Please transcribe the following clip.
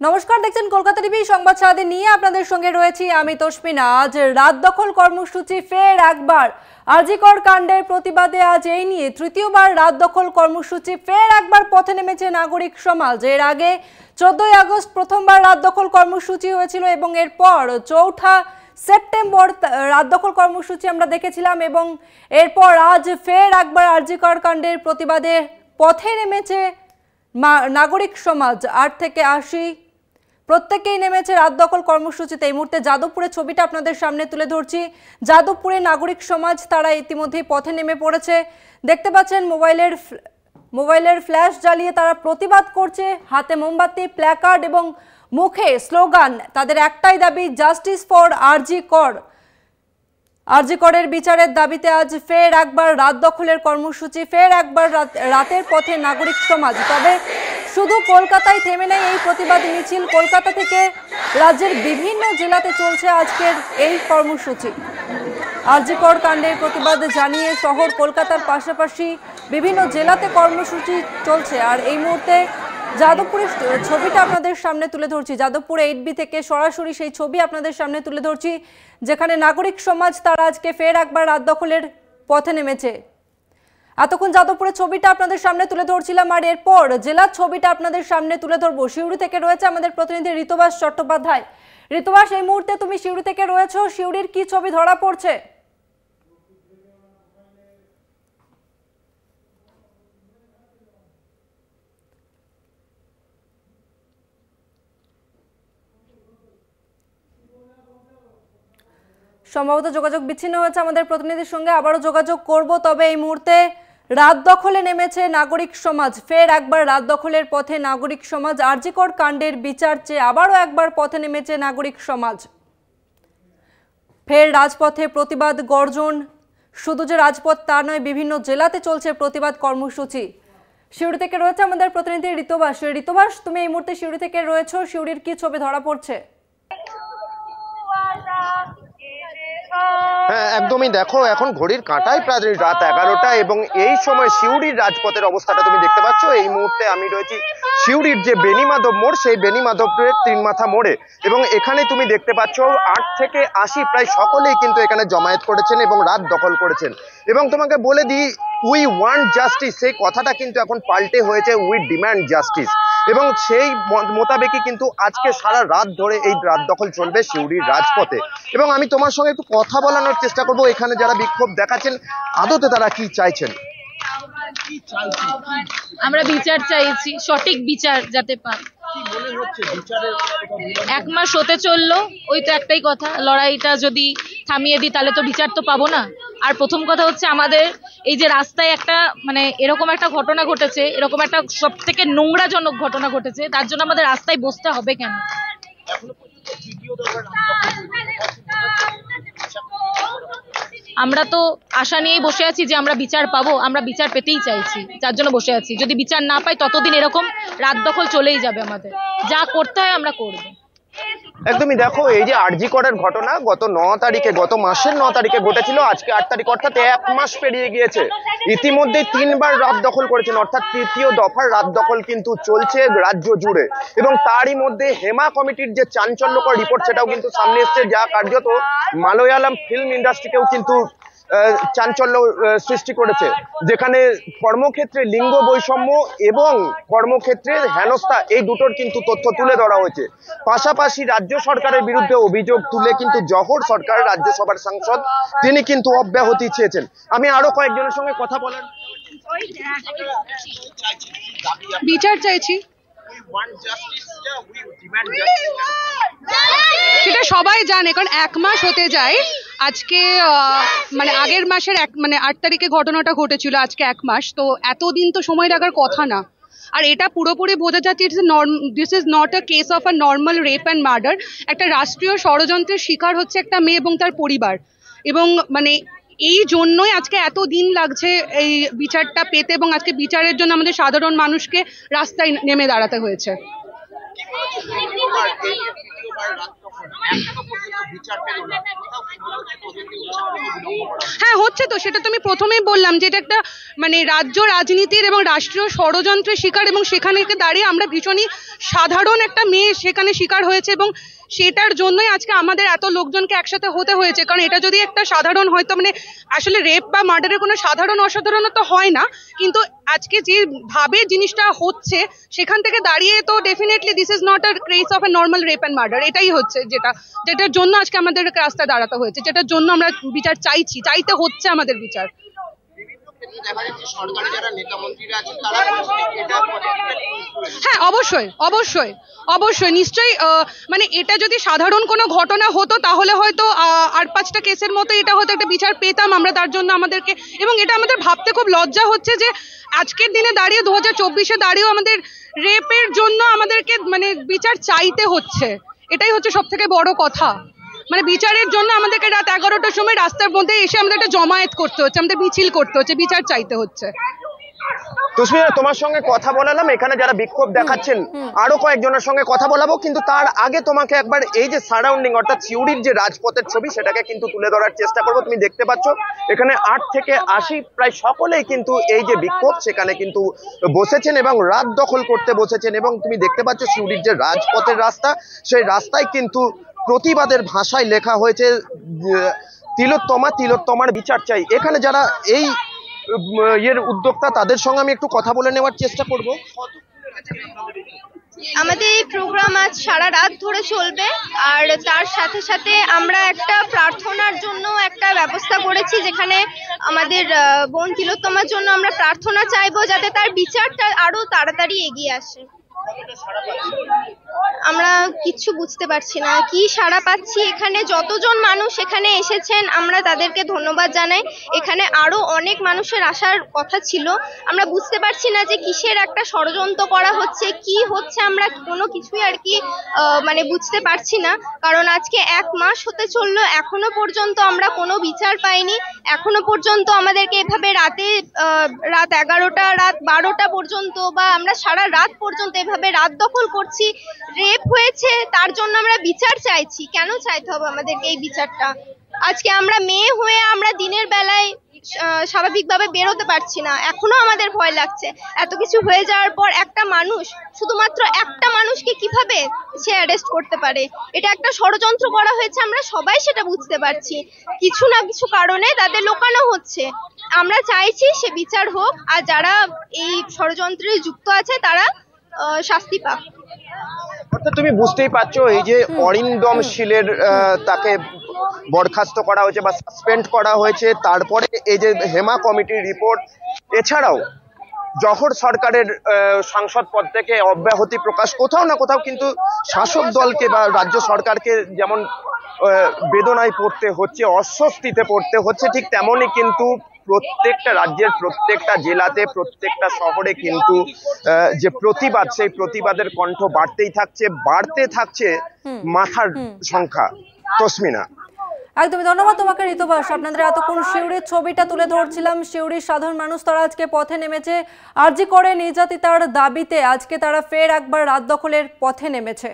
নমস্কার, দেখছেন কলকাতা টিভি সংবাদ সারাদিন নিয়ে আপনাদের সঙ্গে রয়েছি আমি তসমিনা। আজ রাত দখল কর্মসূচি ফের একবার আরজিকর কাণ্ডের প্রতিবাদে আজ এই নিয়ে তৃতীয়বার রাত দখল কর্মসূচি ফের একবার পথে নেমেছে নাগরিক সমাজ। এর আগে 14ই আগস্ট প্রথমবার রাত দখল কর্মসূচি হয়েছিল এবং এরপর 4 সেপ্টেম্বর রাত দখল কর্মসূচি আমরা দেখেছিলাম এবং এরপর আজ ফের একবার আরজিকর কাণ্ডের প্রতিবাদে পথে নেমেছে নাগরিক সমাজ। 8 থেকে 80 প্রত্যেকেই নেমেছে রাত দখল কর্মসূচিতে। এই মুহূর্তে যাদবপুরের ছবিটা আপনাদের সামনে তুলে ধরছি। যাদবপুরে নাগরিক সমাজ তারা ইতিমধ্যেই পথে নেমে পড়েছে। দেখতে পাচ্ছেন মোবাইলের ফ্ল্যাশ জ্বালিয়ে তারা প্রতিবাদ করছে, হাতে মোমবাতি, প্ল্যাকার্ড এবং মুখে স্লোগান। তাদের একটাই দাবি, জাস্টিস ফর আরজিকরের বিচারের দাবিতে আজ ফের একবার রাত দখলের কর্মসূচি, ফের একবার রাতের পথে নাগরিক সমাজ। তবে শুধু কলকাতায় থেমে নেই এই প্রতিবাদ মিছিল, কলকাতা থেকে রাজ্যের বিভিন্ন জেলাতে চলছে আজকের এই কর্মসূচি। আরজিকর কাণ্ডের প্রতিবাদ জানিয়ে শহর কলকাতার পাশাপাশি বিভিন্ন জেলাতে কর্মসূচি চলছে। আর এই মুহূর্তে যাদবপুরের ছবিটা আপনাদের সামনে তুলে ধরছি। যাদবপুর 8B থেকে সরাসরি সেই ছবি আপনাদের সামনে তুলে ধরছি, যেখানে নাগরিক সমাজ তারা আজকে ফের একবার রাত দখলের পথে নেমেছে। এতক্ষণ যাদবপুরের ছবিটা আপনাদের সামনে তুলে ধরছিলাম, আর এরপর জেলার ছবিটা আপনাদের সামনে তুলে ধরবো। সিউড়ি থেকে রয়েছে আমাদের প্রতিনিধি ঋতুবাস চট্টোপাধ্যায়। ঋতুবাস, এই মুহূর্তে তুমি সিউড়ি থেকে রয়েছো, সিউড়ির কি ছবি ধরা পড়ছে? সম্ভবত যোগাযোগ বিচ্ছিন্ন হয়েছে আমাদের প্রতিনিধির সঙ্গে, আবারও যোগাযোগ করব। তবে এই মুহূর্তে রাত দখলে নেমেছে নাগরিক সমাজ, ফের একবার রাত দখলের পথে নাগরিক সমাজ। আরজিকর কাণ্ডের বিচার চেয়ে আবারও একবার পথে নেমেছে নাগরিক সমাজ। ফের রাজপথে প্রতিবাদ গর্জন। শুধু যে রাজপথ তা নয়, বিভিন্ন জেলাতে চলছে প্রতিবাদ কর্মসূচি। সিউড়ি থেকে রয়েছে আমাদের প্রতিনিধি ঋতুবাস। ঋতুবাস, তুমি এই মুহূর্তে সিউড়ি থেকে রয়েছো, সিউড়ির কি ছবি ধরা পড়ছে? হ্যাঁ, একদমই। দেখো, এখন ঘড়ির কাঁটায় প্রায় রাত 11টা এবং এই সময় সিউড়ির রাজপথের অবস্থাটা তুমি দেখতে পাচ্ছ। এই মুহূর্তে আমি রয়েছি সিউড়ির যে বেনিমাধব মোড়, সেই বেনিমাধবের 3 মাথা মোড়ে এবং এখানে তুমি দেখতে পাচ্ছ 8 থেকে 80 প্রায় সকলেই কিন্তু এখানে জমায়েত করেছেন এবং রাত দখল করেছেন। এবং তোমাকে বলে দিই, উই ওয়ান্ট জাস্টিস, সেই কথাটা কিন্তু এখন পাল্টে হয়েছে উই ডিম্যান্ড জাস্টিস। এবং সেই মোতাবেকই কিন্তু আজকে সারা রাত ধরে এই রাত দখল চলবে সিউড়ির রাজপথে। এবং আমি তোমার সঙ্গে একটু কথা বলানোর চেষ্টা করব, এখানে যারা বিক্ষোভ দেখাচ্ছেন আদতে তারা কি চাইছেন। আমরা বিচার চাইছি, সঠিক বিচার যাতে পাই। 1 মাস হতে চললো, ওই তো একটাই কথা, লড়াইটা যদি থামিয়ে দিই তাহলে তো বিচার তো পাবো না। আর প্রথম কথা হচ্ছে, আমাদের এই যে রাস্তায় একটা এরকম একটা ঘটনা ঘটেছে, এরকম একটা সব থেকে নোংরাজনক ঘটনা ঘটেছে, তার জন্য আমাদের রাস্তায় বসতে হবে কেন? আমরা তো আশা নিয়েই বসে আছি যে আমরা বিচার পাবো, আমরা বিচার পেতেই চাইছি, যার জন্য বসে আছি। যদি বিচার না পাই ততদিন এরকম রাত দখল চলেই যাবে। আমাদের যা করতে হয় আমরা করবো। একদমই। দেখো, এই যে আরজিকরের ঘটনা গত মাসের 9 তারিখে ঘটেছিল, আজকে 8 তারিখ, অর্থাৎ 1 মাস পেরিয়ে গিয়েছে। ইতিমধ্যে 3 বার রাত দখল করেছেন, অর্থাৎ তৃতীয় দফার রাত দখল কিন্তু চলছে রাজ্য জুড়ে। এবং তারই মধ্যে হেমা কমিটির যে চাঞ্চল্যকর রিপোর্ট, সেটাও কিন্তু সামনে এসছে, যা কার্যত মালয়ালম ফিল্ম ইন্ডাস্ট্রিকেও কিন্তু চাঞ্চল্য সৃষ্টি করেছে, যেখানে কর্মক্ষেত্রে লিঙ্গ বৈষম্য এবং কর্মক্ষেত্রে হেনস্থা, এই দুটোর কিন্তু তথ্য তুলে ধরা হয়েছে। পাশাপাশি রাজ্য সরকারের বিরুদ্ধে অভিযোগ তুলে কিন্তু জহর সরকার, রাজ্যসভার সাংসদ, তিনি কিন্তু অব্যাহতি চেয়েছেন। আমি আরো কয়েকজনের সঙ্গে কথা বলার বিচার চাইছি, সেটা সবাই জানে, কারণ 1 মাস হতে যায় আজকে। আগের মাসের 8 তারিখে ঘটনাটা ঘটেছিল, আজকে 1 মাস, তো এতদিন তো সময় লাগার কথা না। আর এটা পুরোপুরি বোঝা যাচ্ছে this is not a case of a normal rape and murder. একটা রাষ্ট্রীয় ষড়যন্ত্রের শিকার হচ্ছে একটা মেয়ে এবং তার পরিবার। এবং এই জন্যই আজকে এত দিন লাগছে এই বিচারটা পেতে, এবং আজকে বিচারের জন্য আমাদের সাধারণ মানুষকে রাস্তায় নেমে দাঁড়াতে হয়েছে। হ্যাঁ হচ্ছে তো, সেটা তো আমি প্রথমেই বললাম যে এটা একটা মানে রাজ্য রাজনীতির এবং রাষ্ট্রীয় ষড়যন্ত্রের শিকার, এবং সেখানে দাঁড়িয়ে আমরা ভীষণই সাধারণ একটা মেয়ে সেখানে শিকার হয়েছে, এবং সেটার জন্যই আজকে আমাদের এত লোকজনকে একসাথে হতে হয়েছে। কারণ এটা যদি একটা সাধারণ হয়তো মানে আসলে রেপ বা মার্ডারের কোনো সাধারণ অসাধারণতা হয় না, কিন্তু আজকে যে ভাবে জিনিসটা হচ্ছে সেখান থেকে দাঁড়িয়ে তো definitely this is not a case of A normal rape and murder. এটাই হচ্ছে যেটার জন্য আজকে আমাদের রাস্তায় দাঁড়াতে হয়েছে, যেটার জন্য আমরা বিচার চাইতে হচ্ছে আমাদের বিচার। হ্যাঁ অবশ্যই অবশ্যই অবশ্যই নিশ্চয়ই, মানে এটা যদি সাধারণ কোনো ঘটনা হতো তাহলে হয়তো আর 5টা কেসের মতো এটা হয়তো একটা বিচার পেতাম আমরা, তার জন্য আমাদেরকে, এবং এটা আমাদের ভাবতে খুব লজ্জা হচ্ছে যে আজকের দিনে দাঁড়িয়ে 2024-এ দাঁড়িয়েও আমাদের রেপের জন্য আমাদেরকে মানে বিচার চাইতে হচ্ছে। এটাই হচ্ছে সব থেকে বড় কথা। মানে বিচারের জন্য আমাদেরকে রাত 11টার সময় রাস্তার মধ্যে এসে আমাদের একটা জমায়েত করতে হচ্ছে, আমাদের মিছিল করতে হচ্ছে, বিচার চাইতে হচ্ছে। তুষ্মিনা, তোমার সঙ্গে কথা বলালাম, এখানে যারা বিক্ষোভ দেখাচ্ছেন আরো কয়েকজনের সঙ্গে কথা বলাবো, কিন্তু তার আগে তোমাকে একবার এই যে সারাউন্ডিং অর্থাৎ সিউড়ির যে রাজপথের ছবি সেটাকে কিন্তু তুলে ধরার চেষ্টা করবো। তুমি দেখতে পাচ্ছ এখানে 8 থেকে 80 প্রায় সকলেই কিন্তু এই যে বিক্ষোভ সেখানে কিন্তু বসেছেন এবং রাত দখল করতে বসেছেন, এবং তুমি দেখতে পাচ্ছ সিউড়ির যে রাজপথের রাস্তা সেই রাস্তায় কিন্তু প্রতিবাদের ভাষায় লেখা হয়েছে তিলোত্তমার বিচার চাই। এখানে যারা এই এর উদ্যোক্তা তাদের সঙ্গে আমি একটু কথা বলে নেওয়ার চেষ্টা করব। আমাদের এই প্রোগ্রাম আজ সারা রাত ধরে চলবে, আর তার সাথে সাথে আমরা একটা প্রার্থনার জন্য একটা ব্যবস্থা করেছি, যেখানে আমাদের বোন তিলোত্তমার জন্য আমরা প্রার্থনা চাইবো যাতে তার বিচারটা আরো তাড়াতাড়ি এগিয়ে আসে। আমরা কিচ্ছু বুঝতে পারছি না কি সাড়া পাচ্ছি। এখানে যতজন মানুষ এখানে এসেছেন আমরা তাদেরকে ধন্যবাদ জানাই। এখানে আরো অনেক মানুষের আসার কথা ছিল, আমরা বুঝতে পারছি না যে কিসের একটা ষড়যন্ত্র করা হচ্ছে, কি হচ্ছে, আমরা কোনো কিছুই আর কি মানে বুঝতে পারছি না। কারণ আজকে 1 মাস হতে চললো, এখনো পর্যন্ত আমরা কোনো বিচার পাইনি। এখনো পর্যন্ত আমাদেরকে এভাবে রাত 11টা রাত 12টা পর্যন্ত বা আমরা সারা রাত পর্যন্ত এভাবে রাত দখল করছি। রেপ হয়েছে, তার জন্য আমরা বিচার চাইছি। কেন চাইতে হবে আমাদেরকে এই বিচারটা? আজকে আমরা মেয়ে হয়ে আমরা দিনের বেলায় স্বাভাবিকভাবে বেরোতে পারছি না, এখনো আমাদের ভয় লাগছে। এত কিছু হয়ে যাওয়ার পর একটা মানুষ, শুধুমাত্র একটা মানুষকে কিভাবে সে অ্যারেস্ট করতে পারে? এটা একটা ষড়যন্ত্র করা হয়েছে, আমরা সবাই সেটা বুঝতে পারছি। কিছু না কিছু কারণে তাদের লোকানো হচ্ছে। আমরা চাইছি সে বিচার হোক, আর যারা এই ষড়যন্ত্রে যুক্ত আছে তারা শাস্তি পাক। অর্থাৎ তুমি বুঝতেই পারছো এই যে অরিন্দম শীলের তাকে বরখাস্ত করা হয়েছে বা সাসপেন্ড করা হয়েছে, তারপরে এই যে হেমা কমিটির রিপোর্ট, এছাড়াও জহর সরকারের সাংসদ পদ থেকে অব্যাহতি প্রকাশ, কোথাও না কোথাও কিন্তু শাসক দলকে বা রাজ্য সরকারকে যেমন বেদনায় পড়তে হচ্ছে, অস্বস্তিতে পড়তে হচ্ছে, ঠিক তেমনই কিন্তু প্রত্যেকটা রাজ্যের প্রত্যেকটা জেলাতে প্রত্যেকটা শহরে কিন্তু যে প্রতিবাদ, সেই প্রতিবাদের কণ্ঠ বাড়তে থাকছে মাথার সংখ্যা। তসমিনা, একদমই ধন্যবাদ তোমাকে ঋতুবাস। আপনাদের এতক্ষণ সিউড়ির ছবিটা তুলে ধরছিলাম। সিউড়ির সাধারণ মানুষ তারা আজকে পথে নেমেছে আরজি করে নির্যাতিতার দাবিতে। আজকে তারা ফের একবার রাত দখলের পথে নেমেছে।